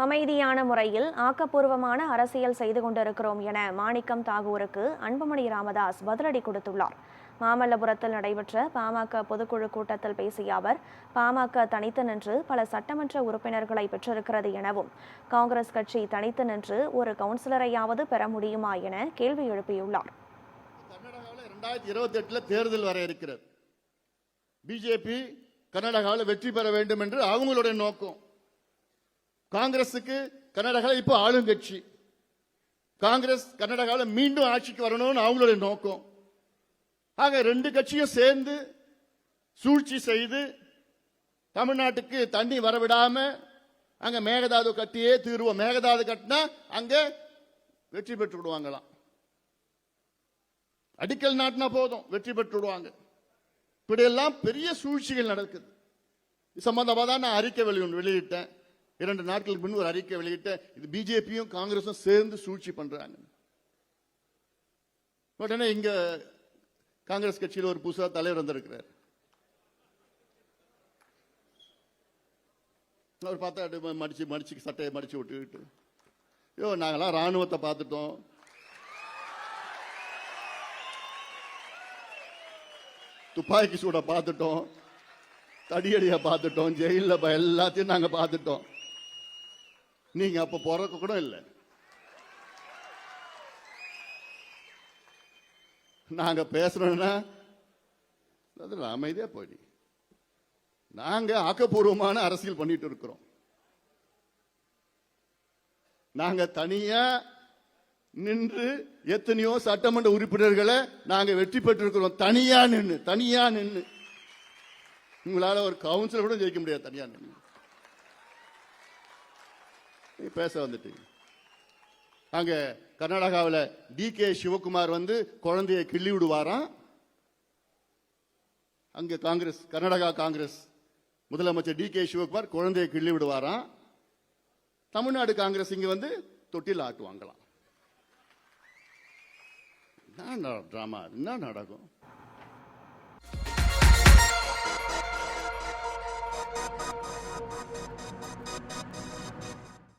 அமைதியான முறையில் ஆக்கப்பூர்வமான அரசியல் செய்து கொண்டிருக்கிறோம் என மாணிக்கம் தாகூருக்கு அன்புமணி ராமதாஸ் பதிலடி கொடுத்துள்ளார். மாமல்லபுரத்தில் நடைபெற்ற பாமக பொதுக்குழு கூட்டத்தில் பேசிய அவர், பாமக தனித்து நின்று பல சட்டமன்ற உறுப்பினர்களை பெற்றிருக்கிறது எனவும், காங்கிரஸ் கட்சி தனித்து நின்று ஒரு கவுன்சிலரையாவது பெற முடியுமா என கேள்வி எழுப்பியுள்ளார். கர்நாடகாவில் 2028 தேர்தல் வர இருக்கிறது. பிஜேபி கர்நாடகாவில் வெற்றி பெற வேண்டும் என்று அவங்களுடைய நோக்கம். காங்கிரசுக்கு கர்நாடகாவில் இப்போ ஆளுங்கட்சி. காங்கிரஸ் கர்நாடகாவில் மீண்டும் ஆட்சிக்கு வரணும்னு அவங்களுடைய நோக்கம். ஆக ரெண்டு கட்சியும் சேர்ந்து சூழ்ச்சி செய்து தமிழ்நாட்டுக்கு தண்ணி வரவிடாம அங்க மேகதாது கட்டியே தீர்வோம். மேகதாது கட்டினா அங்க வெற்றி பெற்று விடுவாங்களாம். அடிக்கல் நாட்டினா போதும் வெற்றி பெற்று விடுவாங்க. இப்படியெல்லாம் பெரிய சூழ்ச்சிகள் நடக்குது. இது சம்பந்தமாக தான் நான் அறிக்கை வெளியிட்டேன். 2 நாட்களுக்கு முன்பு ஒரு அறிக்கை வெளியிட்டேன். இது பிஜேபியும் காங்கிரஸும் சேர்ந்து சூழ்ச்சி பண்றாங்க. உடனே இங்க காங்கிரஸ் கட்சியில் ஒரு புதுசா தலைவர் வந்திருக்கிறார். அவர் பார்த்தா மடிச்சு சட்டையை மடிச்சு விட்டுக்கிட்டு, ஐயோ நாங்கெல்லாம் ராணுவத்தை பார்த்துட்டோம், துப்பாக்கி சூட பார்த்துட்டோம், தடியடிய பார்த்துட்டோம், ஜெயில எல்லாத்தையும் நாங்க பார்த்துட்டோம். நீங்க அப்ப பிறக்க கூட இல்லை. நாங்க பேசுறோம்னா அமைதியா போயிடு. நாங்க ஆக்கப்பூர்வமான அரசியல் பண்ணிட்டு இருக்கிறோம். நாங்க தனியா நின்று எத்தனையோ சட்டமன்ற உறுப்பினர்களை நாங்க வெற்றி பெற்றிருக்கிறோம். தனியா நின்று உங்களால ஒரு கவுன்சிலர் கூட ஜெயிக்க முடியாது. தனியா நின்று பேச வந்துட்டீங்க. அங்க கர்நாடகாவில் DK சிவகுமார் வந்து குழந்தைய கிள்ளி விடுவாராம். அங்க காங்கிரஸ், கர்நாடகா காங்கிரஸ் முதலமைச்சர் DK சிவகுமார் குழந்தைய கிள்ளி விடுவாராம். தமிழ்நாடு காங்கிரஸ் இங்க வந்து தொட்டில் ஆட்டுவாங்களாம். என்ன டிராமா, என்ன நாடகம்?